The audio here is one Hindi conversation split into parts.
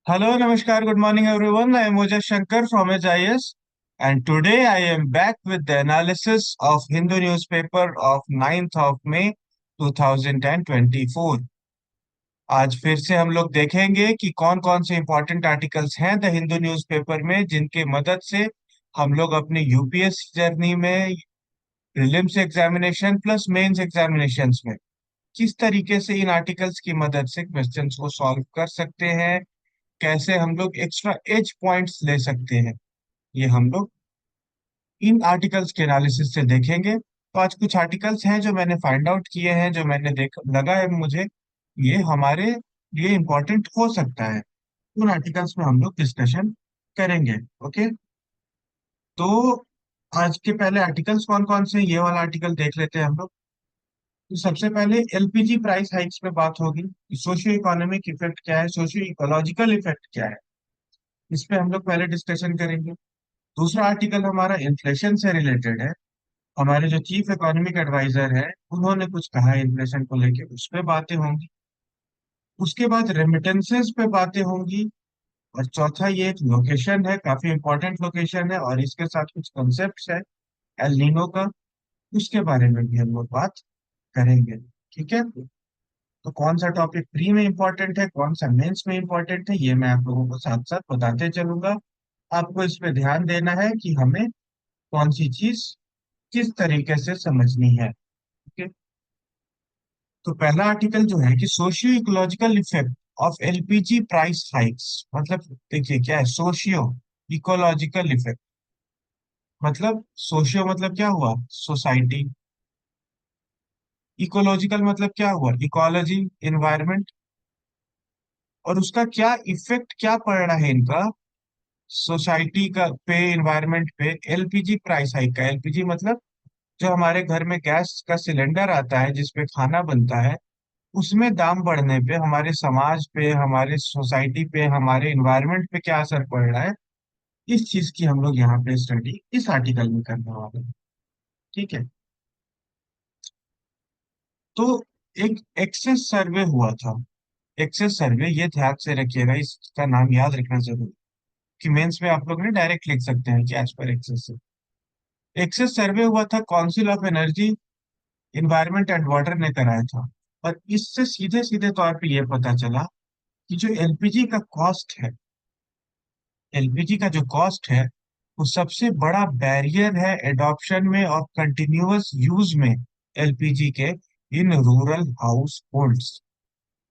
Hello, Namaskar, good morning, everyone. I am Moja Shankar from HIS, and today I am back with the analysis of Hindu newspaper of 9th of May 2024. आज फिर से हम लोग देखेंगे कि कौन कौन से इंपॉर्टेंट आर्टिकल्स हैं द हिंदू न्यूज़पेपर में जिनके मदद से हम लोग अपनी यूपीएससी जर्नी में prelims examination plus mains examinations में किस तरीके से इन आर्टिकल्स की मदद से क्वेश्चंस को सॉल्व कर सकते हैं, कैसे हम लोग एक्स्ट्रा एज पॉइंट्स ले सकते हैं, ये हम लोग इन आर्टिकल्स के एनालिसिस से देखेंगे। तो आज कुछ आर्टिकल्स हैं जो मैंने फाइंड आउट किए हैं, जो मैंने देख लगा है मुझे ये हमारे लिए इम्पोर्टेंट हो सकता है। उन आर्टिकल्स में हम लोग डिस्कशन करेंगे। ओके, तो आज के पहले आर्टिकल्स कौन कौन से हैं, ये वाला आर्टिकल देख लेते हैं हम लोग। तो सबसे पहले एलपीजी प्राइस हाइक्स पे बात होगी। सोशियो इकोनॉमिक इफेक्ट क्या है, सोशियो इकोलॉजिकल इफेक्ट क्या है, इस पे हम लोग पहले डिस्कशन करेंगे। दूसरा आर्टिकल हमारा इन्फ्लेशन से रिलेटेड है। हमारे जो चीफ इकोनॉमिक एडवाइजर है उन्होंने कुछ कहा है इन्फ्लेशन को लेके, उस पे बातें होंगी। उसके बाद रेमिटेंसेस पे बातें होंगी। और चौथा ये एक लोकेशन है, काफी इंपॉर्टेंट लोकेशन है और इसके साथ कुछ कॉन्सेप्ट्स है एल नीनो का, उसके बारे में भी हम लोग बात करेंगे। ठीक है, तो कौन सा टॉपिक प्री में इंपॉर्टेंट है, कौन सा मेंस में इंपॉर्टेंट है, ये मैं आप लोगों को साथ साथ बताते चलूंगा। आपको इस पे ध्यान देना है कि हमें कौन सी चीज किस तरीके से समझनी है। ओके, तो पहला आर्टिकल जो है कि socio ecological effect of LPG price hikes. मतलब देखिए क्या है सोशियो इकोलॉजिकल इफेक्ट। मतलब सोशियो मतलब क्या हुआ, सोसाइटी। इकोलॉजिकल मतलब क्या हुआ, इकोलॉजी, इन्वायरमेंट। और उसका क्या इफेक्ट क्या पड़ रहा है इनका सोसाइटी का पे, इन्वायरमेंट पे, एलपीजी प्राइस हाइक का। एलपीजी मतलब जो हमारे घर में गैस का सिलेंडर आता है जिसपे खाना बनता है, उसमें दाम बढ़ने पे हमारे समाज पे, हमारे सोसाइटी पे, हमारे इन्वायरमेंट पे क्या असर पड़ रहा है, इस चीज की हम लोग यहाँ पे स्टडी इस आर्टिकल में करने वाले हैं। ठीक है, तो एक एक्सेस सर्वे हुआ था। एक्सेस सर्वे, ये ध्यान से रखिएगा, इसका नाम याद रखना जरूरी कि मेंस में आप लोग ने डायरेक्ट लिख सकते हैं कि एज पर एक्सेस। एक्सेस सर्वे हुआ था, council of energy, environment and water ने कराया था। और इससे सीधे सीधे तौर पे ये पता चला कि जो एलपीजी का कॉस्ट है, एलपीजी का जो कॉस्ट है वो सबसे बड़ा बैरियर है एडॉप्शन में और कंटिन्यूअस यूज में एलपीजी के in rural house holds.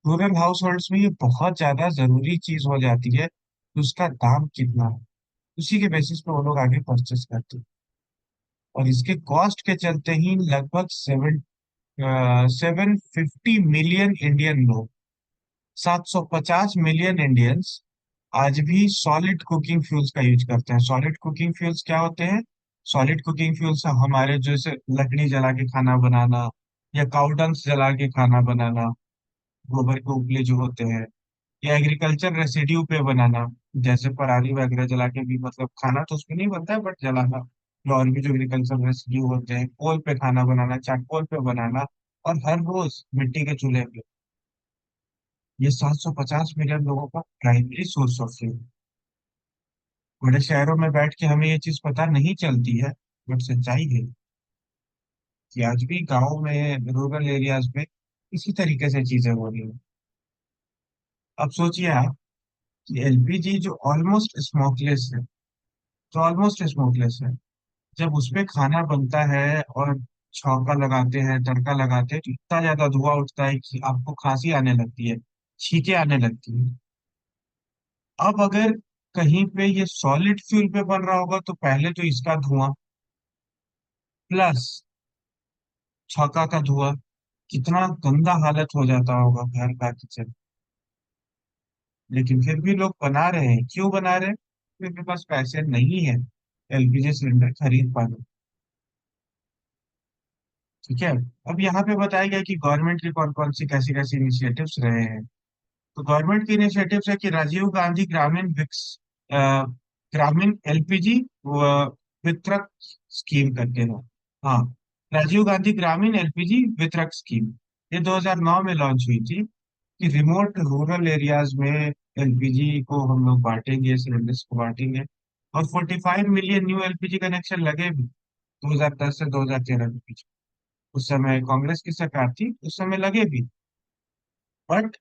Rural house holds में ये बहुत ज्यादा जरूरी चीज हो जाती है कि उसका दाम कितना है, उसी के बेसिस पे वो लोग आगे परचेस करते हैं। और इसके कॉस्ट के चलते ही लगभग 750 मिलियन इंडियन लोग, 750 मिलियन इंडियंस आज भी सॉलिड कुकिंग फ्यूल्स का यूज करते हैं। सॉलिड कुकिंग फ्यूल्स क्या होते हैं, सॉलिड कुकिंग फ्यूल्स हमारे जैसे लकड़ी जला के खाना बनाना, या काउडंग्स जला के खाना बनाना, गोबर के उपले जो होते हैं, या एग्रीकल्चर रेसिड्यू पे बनाना, जैसे पराली वगैरह जला के भी, मतलब खाना तो उसमें नहीं बनता है बट जलाना। और भी जो एग्रीकल्चर रेसिड्यू होते हैं, कोल पे खाना बनाना, चारकोल पे बनाना, और हर रोज मिट्टी के चूल्हे पे, ये 750 मिलियन लोगों का प्राइमरी सोर्स ऑफ फ्यूल। बड़े शहरों में बैठ के हमें ये चीज पता नहीं चलती है, बट सच्चाई है कि आज भी गाँव में, रूरल एरियाज में इसी तरीके से चीजें हो रही हैं। अब सोचिए आप कि एलपीजी जो ऑलमोस्ट स्मोकलेस है, जो ऑलमोस्ट स्मोकलेस है, जब उसपे खाना बनता है और छौंका लगाते हैं, तड़का लगाते हैं, तो इतना ज्यादा धुआं उठता है कि आपको खांसी आने लगती है, छींके आने लगती है। अब अगर कहीं पे ये सॉलिड फ्यूल पे बन रहा होगा तो पहले तो इसका धुआं प्लस छौका का धुआं, कितना गंदा हालत हो जाता होगा घर का, किचन। लेकिन फिर भी लोग बना रहे हैं, क्यों बना रहे हैं, क्योंकि उनके पास पैसे नहीं है एलपीजी सिलेंडर खरीद पाने। ठीक है, अब यहाँ पे बताया गया कि गवर्नमेंट की कौन कौन सी कैसी कैसी इनिशिएटिव्स रहे हैं। तो गवर्नमेंट की इनिशिएटिव्स है कि राजीव गांधी ग्रामीण ग्रामीण एलपीजी वितरक स्कीम करके है। हाँ, राजीव गांधी ग्रामीण एलपीजी वितरक स्कीम, ये 2009 में लॉन्च हुई थी। कि रिमोट रूरल एरियाज में एलपीजी को हम लोग बांटेंगे, सिलेंडर्स को बांटेंगे। और 45 मिलियन न्यू एलपीजी कनेक्शन लगे भी 2010 से 2013 के बीच। उस समय कांग्रेस की सरकार थी, उस समय लगे भी, बट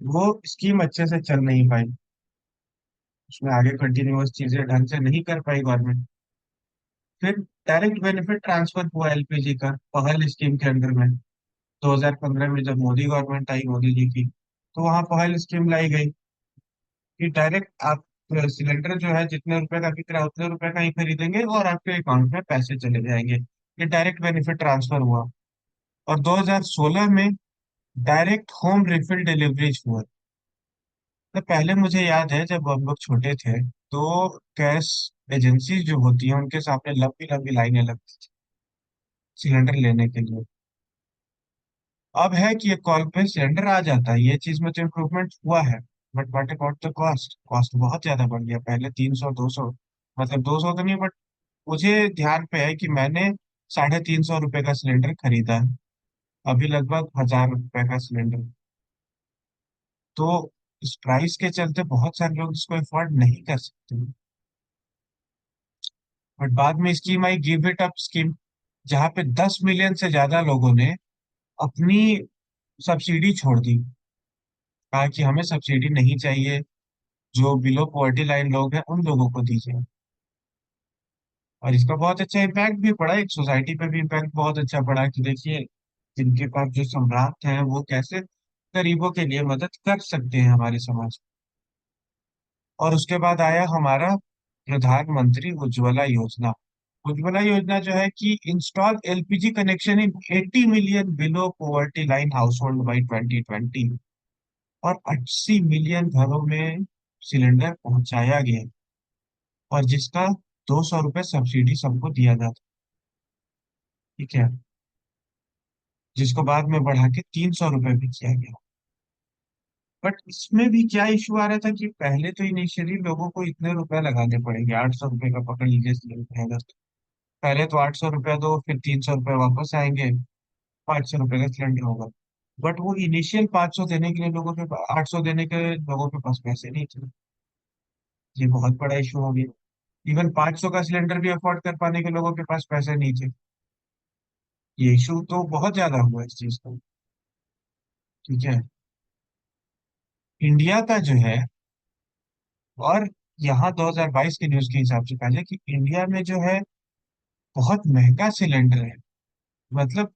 वो स्कीम अच्छे से चल नहीं पाई। उसमें आगे कंटिन्यूअस चीजें ढंग से नहीं कर पाई गवर्नमेंट। फिर डायरेक्ट बेनिफिट ट्रांसफर हुआ एलपीजी का पहल स्कीम के अंडर में। 2015 में जब मोदी गवर्नमेंट आई, मोदी जी की, तो वहां पहल स्कीम लाई गई कि डायरेक्ट आप सिलेंडर जो है जितने रुपए का बिक रहा है उतने रुपए का ही खरीदेंगे और आपके अकाउंट में पैसे चले जाएंगे। ये डायरेक्ट बेनिफिट ट्रांसफर हुआ। और 2016 में डायरेक्ट होम रिफिल डिलीवरीज हुआ। तो पहले मुझे याद है जब हम लोग छोटे थे तो गैस एजेंसी जो होती है उनके सामने लंबी लंबी लाइनें लगती थी सिलेंडर लेने के लिए। अब है कि ये कॉल पे सिलेंडर आ जाता है, ये चीज में तो इम्प्रूवमेंट हुआ है। But what about the cost? Cost बहुत ज्यादा बढ़ गया। पहले 300 200, मतलब 200 तो नहीं, बट मुझे ध्यान पे है कि मैंने 350 रुपये का सिलेंडर खरीदा है। अभी लगभग 1000 रुपये का सिलेंडर। तो इस प्राइस के चलते बहुत सारे लोग इसको अफोर्ड नहीं कर सकते। बट बाद में scheme I give it up scheme, जहाँ पे 10 मिलियन से ज्यादा लोगों ने अपनी सब्सिडी छोड़ दी। कहा कि हमें सब्सिडी नहीं चाहिए, जो बिलो पॉवर्टी लाइन लोग हैं उन लोगों को दीजिए। और इसका बहुत अच्छा इम्पैक्ट भी पड़ा, एक सोसाइटी पे भी इम्पैक्ट बहुत अच्छा पड़ा कि देखिए जिनके पास जो सम्राट हैं वो कैसे गरीबों के लिए मदद कर सकते हैं हमारे समाज में। और उसके बाद आया हमारा प्रधानमंत्री उज्ज्वला योजना। उज्ज्वला योजना जो है कि install LPG connection in 80 million below poverty line house hold by 2020। और 80 मिलियन घरों में सिलेंडर पहुंचाया गया, और जिसका 200 रुपये सब्सिडी सबको दिया जाता। ठीक है। जिसको बाद में बढ़ा के 300 रुपये भी किया गया। बट इसमें भी क्या इशू आ रहा था कि पहले तो इनिशियली लोगों को इतने रुपए लगाने पड़ेंगे, 800 रुपये का पकड़ लीजिए सिलेंडर है अगर। पहले तो 800 रुपया दो, फिर 300 रुपये वापस आएंगे, 500 रुपये का सिलेंडर होगा। बट वो इनिशियल 500 देने के लिए लोगों के 800 देने के लोगों के पास पैसे नहीं थे। ये बहुत बड़ा इशू हो गया। इवन 500 का सिलेंडर भी अफोर्ड कर पाने के लोगों के पास पैसे नहीं थे। ये इशू तो बहुत ज्यादा हुआ इस चीज का। ठीक है। इंडिया का जो है, और यहाँ 2022 के न्यूज के हिसाब से पहले कि इंडिया में जो है बहुत महंगा सिलेंडर है। मतलब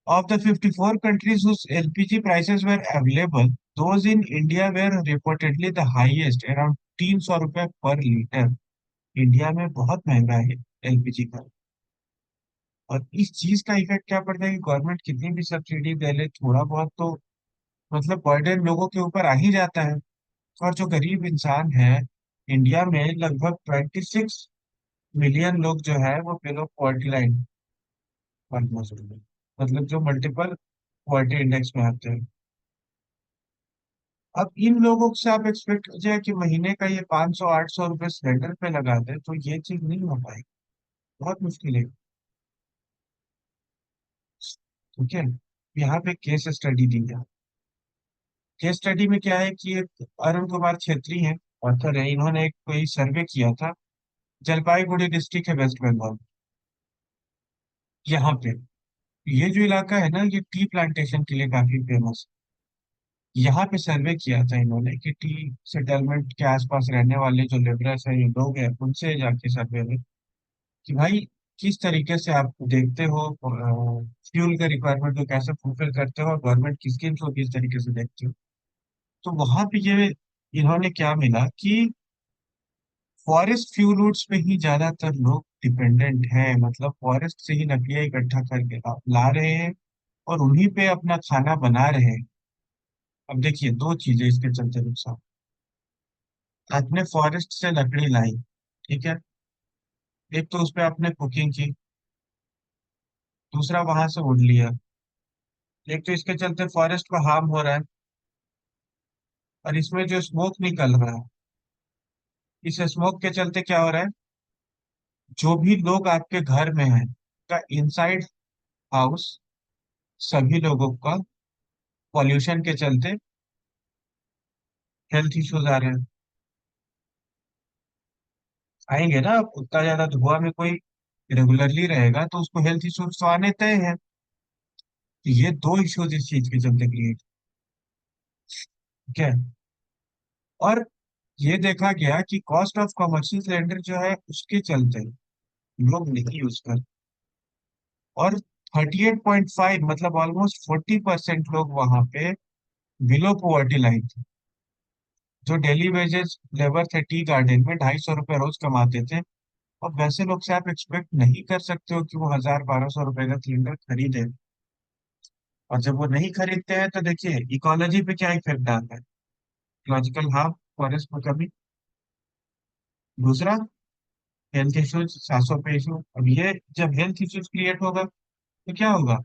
of the 54 countries whose LPG prices were available, those in India were reportedly the highest, around 300 रुपये पर लीटर। इंडिया में बहुत महंगा है एलपीजी का। और इस चीज का इफेक्ट क्या पड़ता है कि गवर्नमेंट कितनी भी सब्सिडी दे ले, थोड़ा बहुत तो मतलब बर्डन लोगों के ऊपर आ ही जाता है। और जो गरीब इंसान है इंडिया में, लगभग 26 मिलियन लोग जो है वो बिलो पॉवर्टी लाइन पर मौजूद है। मतलब जो मल्टीपल पॉवर्टी इंडेक्स में आते हैं। अब इन लोगों से आप एक्सपेक्ट कीजिए कि महीने का ये 500 800 रुपये सिलेंडर पे लगा दे, तो ये चीज नहीं हो पाएगी। बहुत मुश्किल है। ठीक है। यहाँ पे केस स्टडी दी है। केस स्टडी में क्या है कि एक अरुण कुमार छेत्री हैं, ऑथर है, इन्होंने एक कोई सर्वे किया था जलपाईगुड़ी डिस्ट्रिक्ट है वेस्ट बंगाल। यहाँ पे ये जो इलाका है ना, ये टी प्लांटेशन के लिए काफी फेमस है। यहाँ पे सर्वे किया था इन्होंने कि टी सेटलमेंट के आसपास रहने वाले जो लेबरर्स हैं, ये लोग हैं, उनसे जाके सर्वे में कि भाई किस तरीके से आप देखते हो फ्यूल के रिक्वायरमेंट को कैसे फुलफिल करते हो, और गवर्नमेंट की स्कीम्स को किस तरीके से देखते हो। तो वहां पे ये इन्होंने क्या मिला कि फॉरेस्ट फ्यूल पे ही ज्यादातर लोग डिपेंडेंट हैं। मतलब फॉरेस्ट से ही लकड़ियां इकट्ठा करके ला रहे हैं और उन्हीं पे अपना खाना बना रहे हैं। अब देखिए दो चीजें इसके चलते नुकसान। आपने फॉरेस्ट से लकड़ी लाई, ठीक है, एक तो उस पे आपने कुकिंग की, दूसरा वहां से उड़ लिया। एक तो इसके चलते फॉरेस्ट को हार्म हो रहा है, और इसमें जो स्मोक निकल रहा है, इस स्मोक के चलते क्या हो रहा है, जो भी लोग आपके घर में हैं का इनसाइड हाउस, सभी लोगों का पॉल्यूशन के चलते हेल्थ इश्यूज आ रहे हैं। आएंगे ना, अब उतना ज्यादा धुआं में कोई रेगुलरली रहेगा तो उसको हेल्थ इश्यूज तो आने तय है। तो ये दो इश्यूज इस चीज के चलते क्रिएट, ठीक है। और ये देखा गया कि कॉस्ट ऑफ कमर्शियल सिलेंडर जो है उसके चलते लोग नहीं यूज कर, और 38.5 मतलब ऑलमोस्ट 40% लोग वहां पे बिलो पॉवर्टी लाइन थे। जो डेली वेजेस लेबर थे टी गार्डन में 250 रुपये रोज कमाते थे। और वैसे लोग से आप एक्सपेक्ट नहीं कर सकते हो कि वो 1000-1200 रुपए का सिलेंडर खरीदे। और जब वो नहीं खरीदते हैं तो देखिए इकोलॉजी पे क्या इफेक्ट डालता है। इकोलॉजिकल हार्म, फॉरेस्ट में कमी, दूसरा हेल्थ इश्यूज, सांसों पे इशू। अब ये जब हेल्थ इश्यूज क्रिएट होगा तो क्या होगा,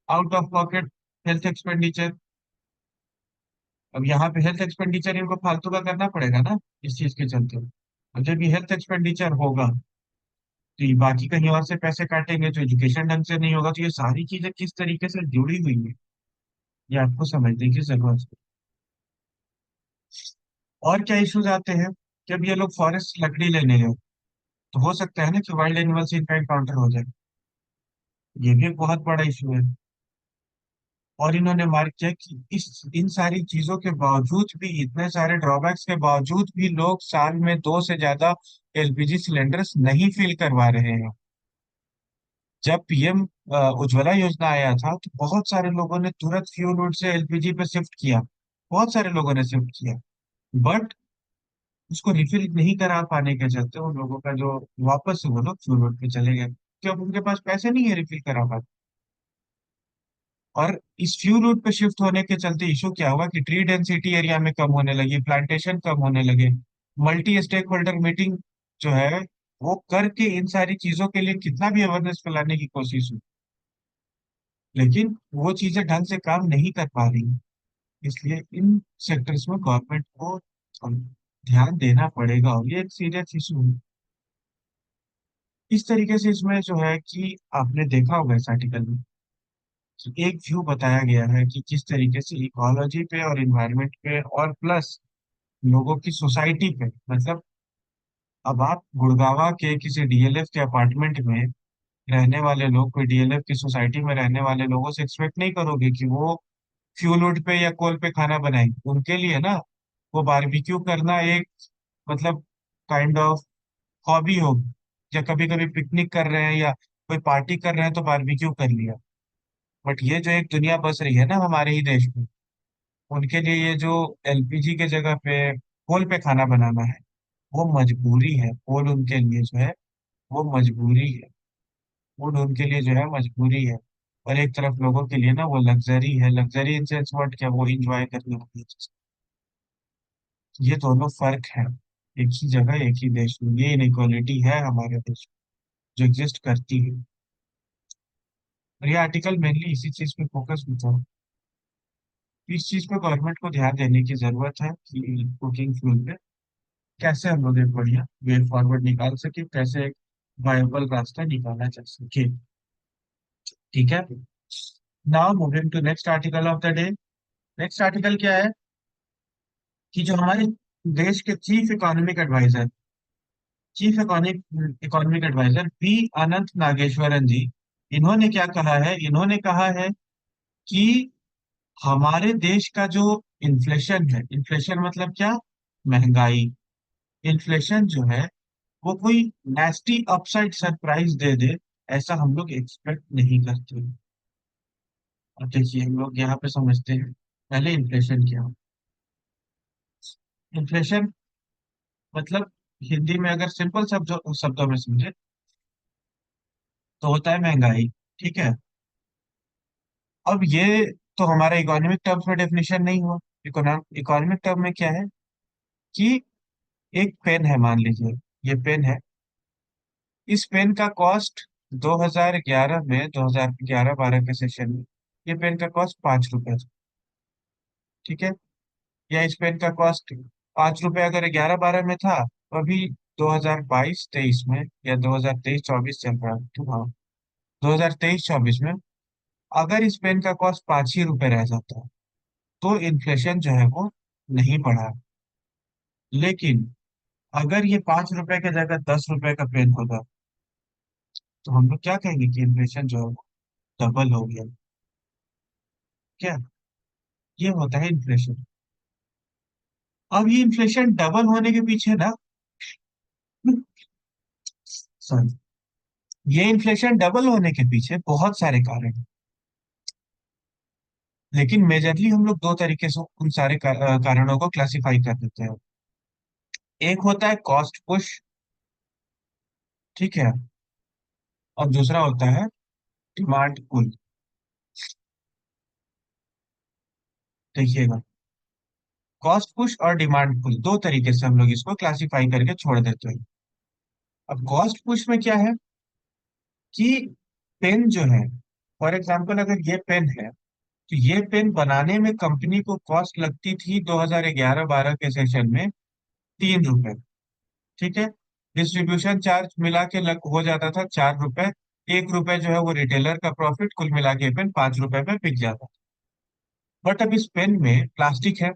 out of pocket health expenditure. अब यहाँ पे हेल्थ एक्सपेंडिचर इनको फालतू का करना पड़ेगा ना इस चीज के चलते। अब जब ये हेल्थ एक्सपेंडिचर होगा तो ये बाकी कहीं और से पैसे काटेंगे, तो एजुकेशन ढंग से नहीं होगा। तो ये सारी चीजें किस तरीके से जुड़ी हुई है, ये आपको समझने की जरूरत है। और क्या इश्यूज आते हैं, जब ये लोग फॉरेस्ट लकड़ी लेने गए तो हो सकता है ना कि वाइल्ड एनिमल से इनका इनकाउंटर हो जाए। ये भी एक बहुत बड़ा इशू है। और इन्होंने मार्क किया कि इस इन सारी चीजों के बावजूद भी, इतने सारे ड्रॉबैक्स के बावजूद भी, लोग साल में दो से ज्यादा एलपीजी सिलेंडर्स नहीं फिल करवा रहे हैं। जब पीएम उज्ज्वला योजना आया था तो बहुत सारे लोगों ने तुरंत फ्यूल रूट से एलपीजी पे शिफ्ट किया, बहुत सारे लोगों ने शिफ्ट किया। बट उसको रिफिल नहीं करा पाने के चलते उन लोगों का जो वापस से वो लोग फ्यूल रूट पे चले गए, क्योंकि उनके पास पैसे नहीं है रिफिल करा पाते। और इस फ्यूल रूट पे शिफ्ट होने के चलते इशू क्या हुआ कि ट्री डेंसिटी एरिया में कम होने लगी, प्लांटेशन कम होने लगे। मल्टी स्टेक होल्डर मीटिंग जो है वो करके इन सारी चीजों के लिए कितना भी अवेयरनेस फैलाने की कोशिश हुई, लेकिन वो चीजें ढंग से काम नहीं कर पा रही। इसलिए इन सेक्टर्स में गवर्नमेंट को ध्यान देना पड़ेगा, और ये एक सीरियस इशू है। इस तरीके से इसमें जो है कि आपने देखा होगा इस आर्टिकल में कि एक व्यू बताया गया है कि किस तरीके से इकोलॉजी पे और इन्वायरमेंट पे और प्लस लोगों की सोसाइटी पे, मतलब अब आप गुड़गांव के किसी डीएलएफ के अपार्टमेंट में रहने वाले लोग, कोई डीएलएफ की सोसाइटी में रहने वाले लोगों से एक्सपेक्ट नहीं करोगे कि वो फ्यूल वुड पे या कोल पे खाना बनाएंगे। उनके लिए ना वो बारबेक्यू करना एक, मतलब काइंड ऑफ हॉबी हो। या कभी कभी पिकनिक कर रहे हैं या कोई पार्टी कर रहे हैं तो बारबेक्यू कर लिया। बट ये जो एक दुनिया बस रही है ना हमारे ही देश में, उनके लिए ये जो एलपीजी के जगह पे कोल पे खाना बनाना है वो मजबूरी है। कोल उनके लिए जो है वो मजबूरी है। फूड उनके लिए जो है मजबूरी है। और एक तरफ लोगों के लिए ना वो लग्जरी है। लग्जरी इन सेंस वर्ड क्या, वो इंजॉय करने वाली चीज। ये दोनों फर्क है, एक ही जगह एक ही देश में, ये इनइक्वालिटी है हमारे देश में जो एग्जिस्ट करती है। और ये आर्टिकल मेनली इसी चीज पे फोकस भी था। इस चीज पे गवर्नमेंट को ध्यान देने की जरूरत है कि कुकिंग फ्यूल पे कैसे हम लोग एक बढ़िया वे फॉरवर्ड निकाल सके, कैसे एक वायबल रास्ता निकाला जा सके। ठीक है। Now moving to next article of the day. Next article क्या है कि जो हमारे देश के chief economic adviser P Anantha Nageswaran ji, इन्होंने क्या कहा है, इन्होंने कहा है कि हमारे देश का जो इन्फ्लेशन है, इन्फ्लेशन मतलब क्या, महंगाई। इन्फ्लेशन जो है वो कोई नेस्टी अपसाइड सरप्राइज दे दे, ऐसा हम लोग एक्सपेक्ट नहीं करते। अब देखिए हम लोग यहाँ पे समझते हैं पहले इन्फ्लेशन क्या। इन्फ्लेशन मतलब हिंदी में अगर सिंपल शब्दों शब्दों में समझे तो होता है महंगाई। ठीक है। अब ये तो हमारा इकोनॉमिक टर्म्स में डेफिनेशन नहीं हुआ। इकोनॉमिक टर्म में क्या है कि एक पेन है, मान लीजिए ये पेन है। इस पेन का कॉस्ट 2011 में, 2011-12 के सेशन में ये पेन का कॉस्ट 5 रुपए था। ठीक है। या इस पेन का कॉस्ट 5 रुपए अगर 11-12 में था तो अभी 2022-23 में या 2023-24 चल रहा है तो हाँ, 2023-24 में अगर इस पेन का कॉस्ट 5 ही रुपए रह जाता तो इन्फ्लेशन जो है वो नहीं बढ़ा। लेकिन अगर ये 5 रुपए की जगह 10 रुपए का पेन होगा, तो हम लोग क्या कहेंगे कि इन्फ्लेशन जो है वो डबल हो गया। क्या? ये होता है इन्फ्लेशन। अब ये इन्फ्लेशन डबल होने के पीछे ना, सॉरी, ये इन्फ्लेशन डबल होने के पीछे बहुत सारे कारण हैं। लेकिन मेजरली हम लोग दो तरीके से उन सारे कारणों को क्लासिफाई कर देते हैं। एक होता है कॉस्ट पुश, ठीक है, और दूसरा होता है डिमांड पुल। देखिएगा, कॉस्ट पुश और डिमांड पुल दो तरीके से हम लोग इसको क्लासिफाई करके छोड़ देते हैं। अब कॉस्ट पुश में क्या है कि पेन जो है, फॉर एग्जांपल अगर ये पेन है, तो ये पेन बनाने में कंपनी को कॉस्ट लगती थी 2011-12 के सेशन में 3 रुपए, ठीक है। डिस्ट्रीब्यूशन चार्ज मिला के हो जाता था 4 रुपए। 1 रुपए जो है वो रिटेलर का प्रॉफिट, कुल मिला के पेन 5 रुपए में बिक जाता। बट अब इस पेन में प्लास्टिक है,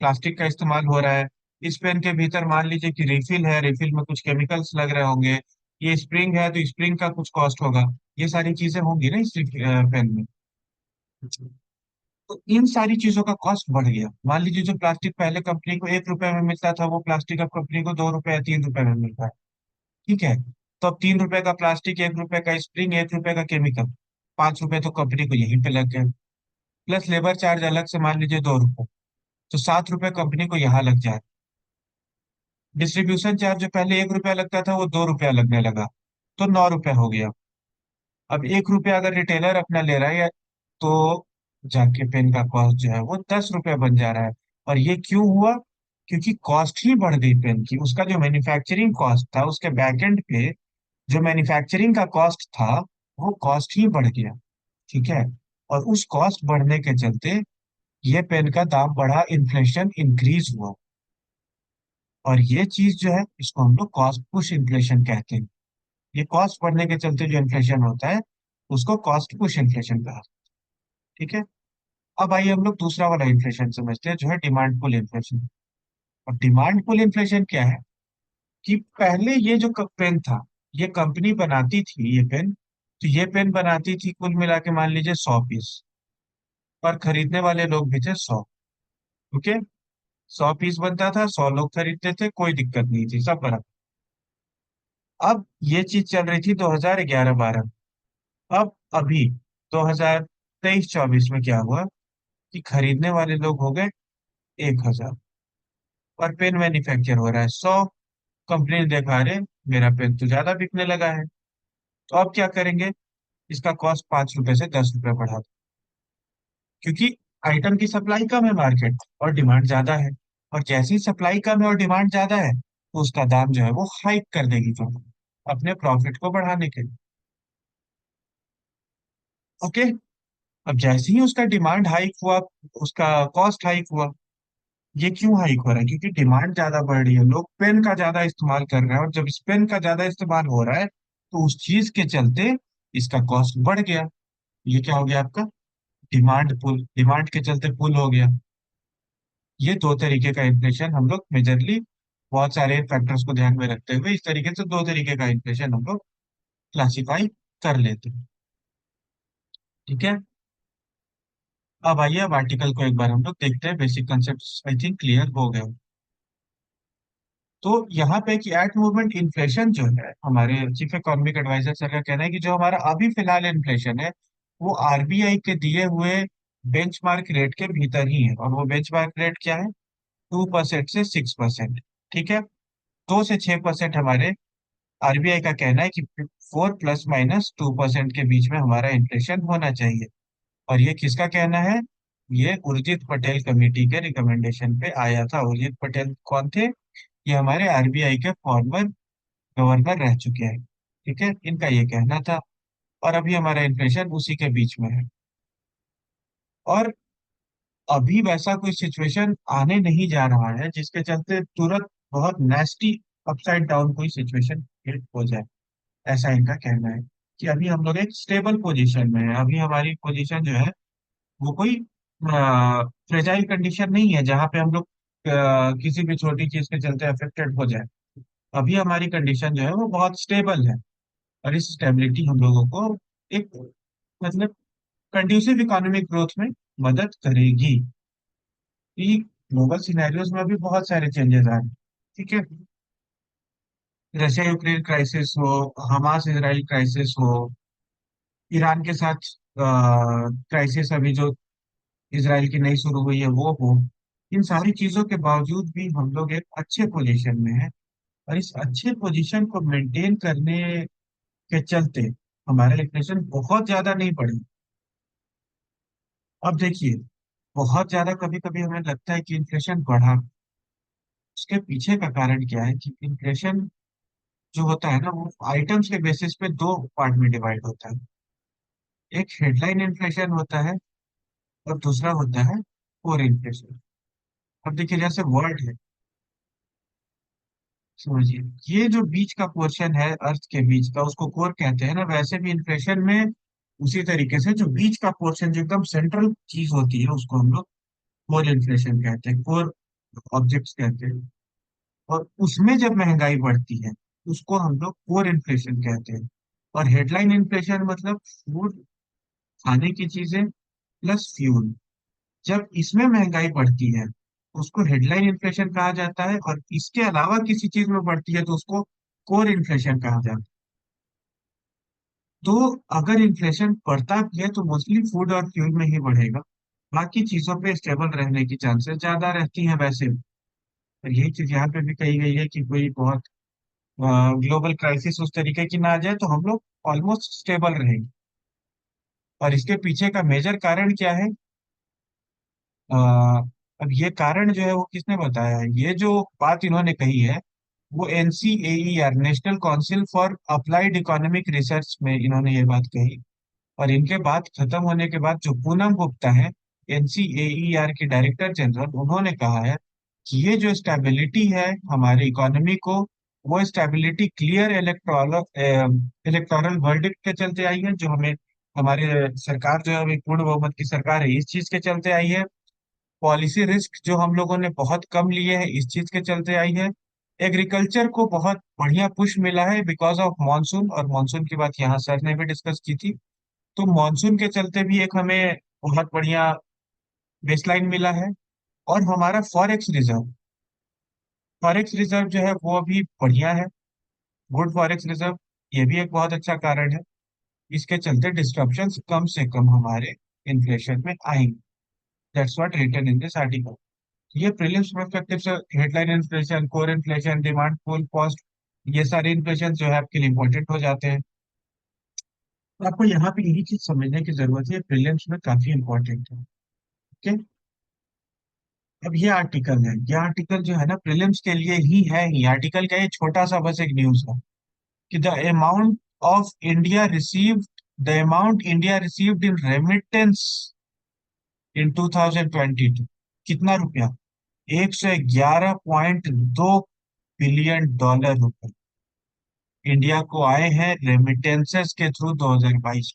प्लास्टिक का इस्तेमाल हो रहा है। इस पेन के भीतर मान लीजिए कि रिफिल है, रिफिल में कुछ केमिकल्स लग रहे होंगे। ये स्प्रिंग है तो स्प्रिंग का कुछ कॉस्ट होगा। ये सारी चीजें होंगी ना इस पेन में। तो इन सारी चीजों का कॉस्ट बढ़ गया। मान लीजिए जो प्लास्टिक पहले कंपनी को 1 रुपए में मिलता था, वो प्लास्टिक अब कंपनी को 2 रुपए या 3 रुपए में मिल रहा है, ठीक है। तो अब 3 रुपए का प्लास्टिक, 1 रुपए का स्प्रिंग, 1 रुपए का केमिकल, 5 रुपए तो कंपनी को यहीं पे लग गए। प्लस लेबर चार्ज अलग से मान लीजिए 2 रुपए, तो 7 रुपए कंपनी को यहाँ लग जाए। डिस्ट्रीब्यूशन चार्ज जो पहले 1 रुपया लगता था वो 2 रुपया लगने लगा, तो 9 रुपया हो गया। अब 1 रुपया अगर रिटेलर अपना ले रहा है तो जाके पेन का कॉस्ट जो है वो 10 रुपया बन जा रहा है। और ये क्यों हुआ? क्योंकि कॉस्ट ही बढ़ गई पेन की। उसका जो मैन्युफैक्चरिंग कॉस्ट था, उसके बैकएंड पे जो मैन्युफैक्चरिंग का कॉस्ट था, वो कॉस्ट ही बढ़ गया, ठीक है। और उस कॉस्ट बढ़ने के चलते ये पेन का दाम बढ़ा, इन्फ्लेशन इंक्रीज हुआ। और ये चीज जो है, इसको हम लोग कॉस्ट पुश इन्फ्लेशन कहते हैं। ये कॉस्ट बढ़ने के चलते जो इन्फ्लेशन होता है, उसको कॉस्ट पुश इन्फ्लेशन कहा, ठीक है। अब आइए हम लोग दूसरा वाला इन्फ्लेशन समझते हैं, जो है डिमांड पुल इन्फ्लेशन। और डिमांड पुल इन्फ्लेशन क्या है कि पहले ये जो पेन था, ये कंपनी बनाती थी ये पेन, तो ये पेन बनाती थी कुल मिला के मान लीजिए 100 पीस, और खरीदने वाले लोग भी थे 100, ओके। 100 पीस बनता था, 100 लोग खरीदते थे, कोई दिक्कत नहीं थी, सब बराबर। अब ये चीज चल रही थी 2011-12। अब अभी 2023-24 में क्या हुआ कि खरीदने वाले लोग हो गए 1,000, और पेन मैन्युफैक्चर हो रहा है 100। कंपनी ने देखा, अरे मेरा पेन तो ज्यादा बिकने लगा है, तो अब क्या करेंगे, इसका कॉस्ट 5 रुपए से 10 रुपए बढ़ा दो। क्योंकि आइटम की सप्लाई कम है मार्केट और डिमांड ज्यादा है। और जैसे ही सप्लाई कम है और डिमांड ज्यादा है, तो उसका दाम जो है वो हाइक कर देगी कंपनी अपने प्रॉफिट को बढ़ाने के लिए, ओके। अब जैसे ही उसका डिमांड हाइक हुआ, उसका कॉस्ट हाइक हुआ। ये क्यों हाइक हो रहा है? क्योंकि डिमांड ज्यादा बढ़ रही है, लोग पेन का ज्यादा इस्तेमाल कर रहे हैं, और जब इस पेन का ज्यादा इस्तेमाल हो रहा है, तो उस चीज के चलते इसका कॉस्ट बढ़ गया। ये क्या हो गया आपका? डिमांड पुल, डिमांड के चलते पुल हो गया। ये दो तरीके का इन्फ्लेशन हम लोग मेजरली, बहुत सारे फैक्टर्स को ध्यान में रखते हुए, इस तरीके से दो तरीके का इन्फ्लेशन हम लोग क्लासिफाई कर लेते हैं, ठीक है। अब आइए, अब आर्टिकल को एक बार हम लोग देखते हैं, basic concept I think clear हो गए। तो यहाँ पे कि एट मूवमेंट इन्फ्लेशन जो है, हमारे चीफ इकोनॉमिक एडवाइजर सर का कहना है कि जो हमारा अभी फिलहाल इन्फ्लेशन है, वो आरबीआई के दिए हुए बेंचमार्क रेट के भीतर ही है। और वो बेंचमार्क रेट क्या है? 2% से 6%, ठीक है। 2 से 6% हमारे आरबीआई का कहना है कि 4 ± 2% के बीच में हमारा इन्फ्लेशन होना चाहिए। और ये किसका कहना है? ये उर्जित पटेल कमेटी के रिकमेंडेशन पे आया था। उर्जित पटेल कौन थे? ये हमारे आरबीआई के फॉर्मर गवर्नर रह चुके हैं, ठीक है। इनका ये कहना था। और अभी हमारा इन्फ्लेशन उसी के बीच में है। और अभी वैसा कोई सिचुएशन आने नहीं जा रहा है जिसके चलते तुरंत बहुत नेस्टी अपसाइड डाउन कोई सिचुएशन क्रिएट हो जाए। ऐसा इनका कहना है कि अभी हम लोग एक स्टेबल पोजीशन में है। अभी हमारी पोजीशन जो है वो कोई फ्रेजाइल कंडीशन नहीं है जहाँ पे हम लोग किसी भी छोटी चीज के चलते अफेक्टेड हो जाए। अभी हमारी कंडीशन जो है वो बहुत स्टेबल है। और इस स्टेबिलिटी हम लोगों को एक मतलब कंड्यूसिव इकोनॉमिक ग्रोथ में मदद करेगी। कि ग्लोबल सिनेरियोज में भी बहुत सारे चेंजेस आ रहे हैं। ठीक है। रशिया यूक्रेन क्राइसिस हो, हमास इसराइल क्राइसिस हो, ईरान के साथ क्राइसिस अभी जो इसराइल की नई शुरू हुई है वो हो, इन सारी चीजों के बावजूद भी हम लोग एक अच्छे पोजीशन में हैं। और इस अच्छे पोजीशन को मेंटेन करने के चलते हमारा इन्फ्लेशन बहुत ज्यादा नहीं बढ़ी। अब देखिए, बहुत ज्यादा कभी कभी हमें लगता है कि इन्फ्लेशन बढ़ा। उसके पीछे का कारण क्या है कि इन्फ्लेशन जो होता है ना वो आइटम्स के बेसिस पे दो पार्ट में डिवाइड होता है। एक हेडलाइन इन्फ्लेशन होता है और दूसरा होता है कोर इन्फ्लेशन। अब देखिए, जैसे वर्ड है, समझिए, ये जो बीच का पोर्शन है अर्थ के बीच का उसको कोर कहते हैं ना, वैसे भी इन्फ्लेशन में उसी तरीके से जो बीच का पोर्शन जो एकदम सेंट्रल चीज होती है उसको हम लोग कोर इन्फ्लेशन कहते हैं, कोर ऑब्जेक्ट्स कहते हैं। और उसमें जब महंगाई बढ़ती है उसको हम लोग कोर इन्फ्लेशन कहते हैं। और हेडलाइन इन्फ्लेशन मतलब फूड, खाने की चीजें प्लस फ्यूल, जब इसमें महंगाई बढ़ती है उसको हेडलाइन इन्फ्लेशन कहा जाता है। और इसके अलावा किसी चीज में बढ़ती है तो उसको कोर इन्फ्लेशन कहा जाता है। तो अगर इन्फ्लेशन बढ़ता भी है तो मोस्टली फूड और फ्यूल में ही बढ़ेगा। बाकी चीजों पे स्टेबल रहने की चांसेस ज्यादा रहती हैं वैसे भी। और यही चीज यहाँ पे भी कही गई है कि कोई बहुत ग्लोबल क्राइसिस उस तरीके की ना आ जाए तो हम लोग ऑलमोस्ट स्टेबल रहेंगे। और इसके पीछे का मेजर कारण क्या है? अ, अब ये कारण जो है वो किसने बताया है? ये जो बात इन्होंने कही है वो NCAER, national council for applied economic research में इन्होंने ये बात कही। और इनके बात खत्म होने के बाद जो पूनम गुप्ता है, NCAER की डायरेक्टर जनरल, उन्होंने कहा है कि ये जो स्टेबिलिटी है हमारी इकोनॉमी को, वो स्टेबिलिटी क्लियर इलेक्टोरल वर्डिक्ट के चलते आई है, जो हमें हमारे सरकार जो है अभी पूर्ण बहुमत की सरकार है इस चीज के चलते आई है। पॉलिसी रिस्क जो हम लोगों ने बहुत कम लिए हैं इस चीज के चलते आई है। एग्रीकल्चर को बहुत बढ़िया पुश मिला है बिकॉज ऑफ मॉनसून, और मॉनसून की बात यहाँ सर ने भी डिस्कस की थी। तो मॉनसून के चलते भी एक हमें बहुत बढ़िया बेसलाइन मिला है। और हमारा फॉरेक्स रिजर्व जो है वो भी बढ़िया है, गुड फॉरेक्स रिजर्व। ये भी एक बहुत अच्छा कारण है। इसके चलते डिस्ट्रप्शंस कम से कम हमारे इन्फ्लेशन में आएंगे। That's what written in this article. ये प्रीलिम्स पर्सपेक्टिव से headline inflation, core inflation, demand pull cost, ये सारे इन्फ्लेशन जो है आपके लिए इंपॉर्टेंट हो जाते हैं। तो आपको यहाँ पे यही चीज समझने की जरूरत है, प्रीलिम्स में काफी इंपॉर्टेंट है। ओके। अब ये आर्टिकल जो है ना प्रीलिम्स के लिए ही आर्टिकल का ये छोटा सा बस एक न्यूज है कि the amount India received in remittance in 2022, कितना रुपया? 111.2 बिलियन डॉलर रुपए इंडिया को आए हैं रेमिटेंसेस के थ्रू 2022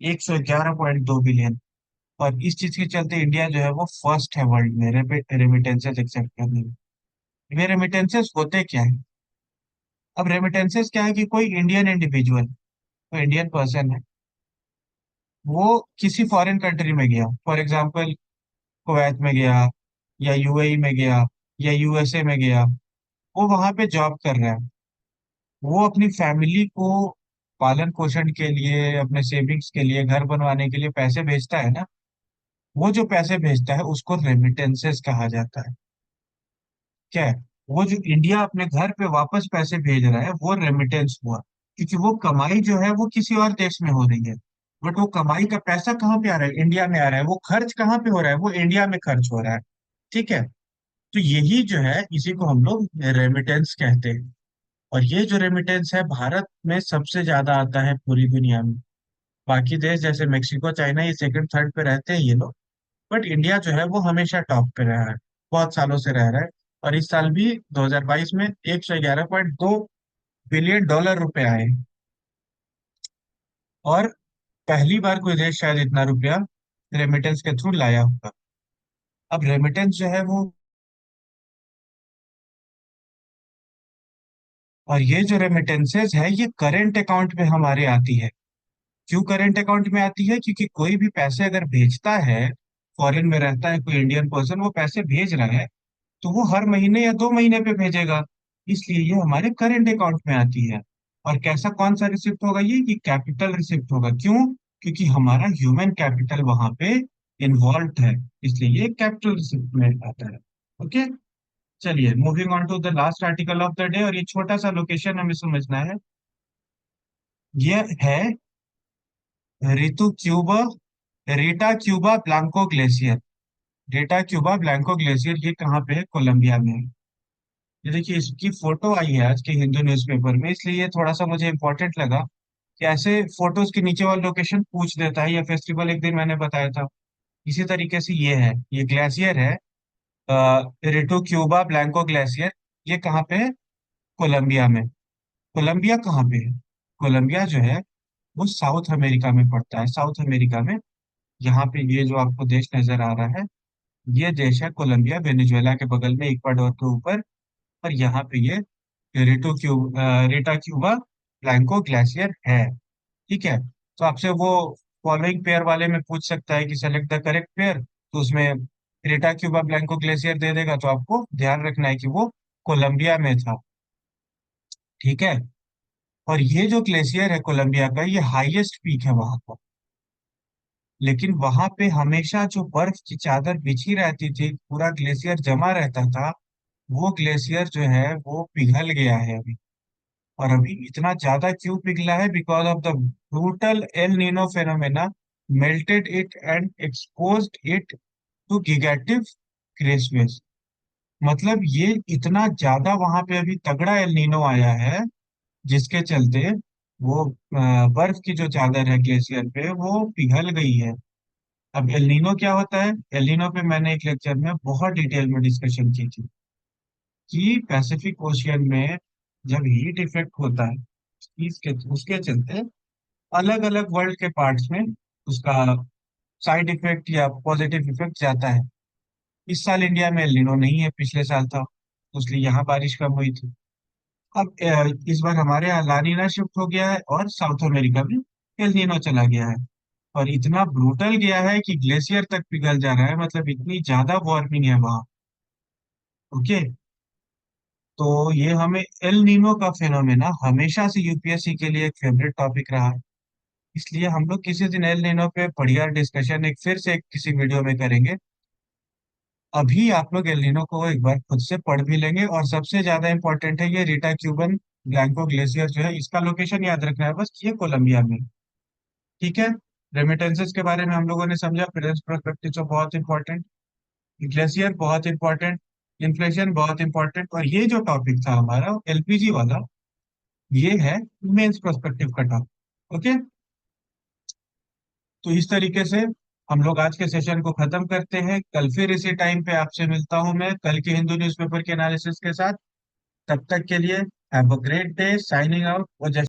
में। 111.2 बिलियन। और इस चीज के चलते इंडिया जो है वो फर्स्ट है वर्ल्ड में रेमिटेंसेस एक्सेप्ट करने में। ये रेमिटेंसेस होते क्या है? अब रेमिटेंसेस क्या है कि कोई इंडियन इंडिविजुअल, कोई इंडियन पर्सन है, वो किसी फॉरेन कंट्री में गया, फॉर एग्जांपल कुवैत में गया, या UAE में गया, या USA में गया, वो वहां पे जॉब कर रहा है। वो अपनी फैमिली को पालन पोषण के लिए, अपने सेविंग्स के लिए, घर बनवाने के लिए पैसे भेजता है ना। वो जो पैसे भेजता है उसको रेमिटेंसेस कहा जाता है। क्या है? वो जो इंडिया अपने घर पे वापस पैसे भेज रहा है वो रेमिटेंस हुआ। क्योंकि वो कमाई जो है वो किसी और देश में हो रही है, बट वो कमाई का पैसा कहाँ पे आ रहा है? इंडिया में आ रहा है। वो खर्च कहाँ पे हो रहा है? वो इंडिया में खर्च हो रहा है। ठीक है। तो यही जो है इसी को हम लोग रेमिटेंस कहते हैं। और ये जो रेमिटेंस है भारत में सबसे ज्यादा आता है पूरी दुनिया में। बाकी देश जैसे मेक्सिको, चाइना, ये सेकंड थर्ड पे रहते हैं ये लोग। बट इंडिया जो है वो हमेशा टॉप पे रहा है, बहुत सालों से रह रहा है। और इस साल भी 2022 में 111.2 बिलियन डॉलर रुपए आए। और पहली बार कोई देश शायद इतना रुपया रेमिटेंस के थ्रू लाया होगा। अब रेमिटेंस जो है वो, और ये जो रेमिटेंसेज है ये करेंट अकाउंट में हमारे आती है। क्यों करेंट अकाउंट में आती है? क्योंकि कोई भी पैसे अगर भेजता है, फॉरेन में रहता है कोई इंडियन पर्सन, वो पैसे भेज रहा है, तो वो हर महीने या 2 महीने पे भेजेगा। इसलिए ये हमारे करेंट अकाउंट में आती है। और कैसा, कौन सा रिसिप्ट होगा ये कैपिटल रिसिप्ट होगा। क्यों? क्योंकि हमारा ह्यूमन कैपिटल वहां पे इन्वॉल्व है, इसलिए ये कैपिटल रिसिप्ट में आता है। ओके, चलिए moving on to the last article of the day, और ये छोटा सा लोकेशन हमें समझना है। ये है रितु Cuba Ritacuba Blanco glacier. Ritacuba Blanco glacier ये कहाँ पे है? कोलंबिया में है। ये देखिए, इसकी फोटो आई है आज के हिंदू न्यूज़पेपर में, इसलिए ये थोड़ा सा मुझे इंपॉर्टेंट लगा कि ऐसे फोटोज के नीचे वाला लोकेशन पूछ देता है। ये फेस्टिवल एक दिन मैंने बताया था, इसी तरीके से ये है, ये ग्लेशियर है, रिटो क्यूबा ब्लैंको ग्लेशियर। ये कहाँ पे है? कोलंबिया में। कोलंबिया कहाँ पे है? कोलंबिया जो है वो साउथ अमेरिका में पड़ता है, साउथ अमेरिका में। यहाँ पे ये जो आपको देश नजर आ रहा है, ये देश है कोलंबिया, वेनेजुएला के बगल में, इक्वाडोर के ऊपर। और यहाँ पे ये रीटा क्यूबा ब्लैंको ग्लेशियर है। ठीक है, तो आपसे वो फॉलोइंग पेयर वाले में पूछ सकता है कि सेलेक्ट द करेक्ट पेयर, तो उसमें रीटा क्यूबा ब्लैंको ग्लेशियर दे देगा, तो आपको ध्यान रखना है कि वो कोलंबिया में था। ठीक है, और ये जो ग्लेशियर है कोलंबिया का, ये हाईएस्ट पीक है वहां का। लेकिन वहां पे हमेशा जो बर्फ की चादर बिछी रहती थी, पूरा ग्लेशियर जमा रहता था, वो ग्लेशियर जो है वो पिघल गया है अभी। और अभी इतना ज्यादा क्यों पिघला है? Because of the brutal El Nino phenomena melted it and exposed it to गिगेटिव क्रेसवेस। मतलब ये इतना ज्यादा वहां पे अभी तगड़ा एल नीनो आया है, जिसके चलते वो बर्फ की जो चादर है ग्लेशियर पे वो पिघल गई है। अब एल नीनो क्या होता है? एल नीनो पे मैंने एक लेक्चर में बहुत डिटेल में डिस्कशन की थी कि पैसिफिक ओशियन में जब हीट इफेक्ट होता है, इसके उसके चलते अलग अलग वर्ल्ड के पार्ट्स में उसका साइड इफेक्ट या पॉजिटिव इफेक्ट जाता है। इस साल इंडिया में एल नीनो नहीं है, पिछले साल था, तो इसलिए यहाँ बारिश कम हुई थी। अब इस बार हमारे यहाँ लानीना शिफ्ट हो गया है, और साउथ अमेरिका में एल नीनो चला गया है। और इतना ब्रूटल गया है कि ग्लेशियर तक पिघल जा रहा है, मतलब इतनी ज्यादा वार्मिंग है वहाँ। ओके, तो ये हमें एल नीनो का फेनोमेना हमेशा से यूपीएससी के लिए एक फेवरेट टॉपिक रहा है। इसलिए हम लोग किसी दिन एल नीनो पे बढ़िया डिस्कशन एक फिर से एक किसी वीडियो में करेंगे। अभी आप लोग एल नीनो को एक बार खुद से पढ़ भी लेंगे, और सबसे ज्यादा इंपॉर्टेंट है ये रीटा क्यूबन ब्लैंको ग्लेशियर जो है, इसका लोकेशन याद रखना है बस, ये कोलंबिया में। ठीक है, रेमिटेंसेस के बारे में हम लोगों ने समझा, प्रेजेंट प्रोस्पेक्टिव तो बहुत इंपॉर्टेंट, ग्लेशियर बहुत इंपॉर्टेंट, इन्फ्लेशन बहुत इंपॉर्टेंट, और ये जो टॉपिक था हमारा एलपीजी वाला, ये है मेंस प्रोस्पेक्टिव का टॉपिक। ओके, तो इस तरीके से हम लोग आज के सेशन को खत्म करते हैं। कल फिर इसी टाइम पे आपसे मिलता हूं मैं, कल के हिंदू न्यूज़पेपर के एनालिसिस के साथ। तब तक के लिए have a great day, signing out.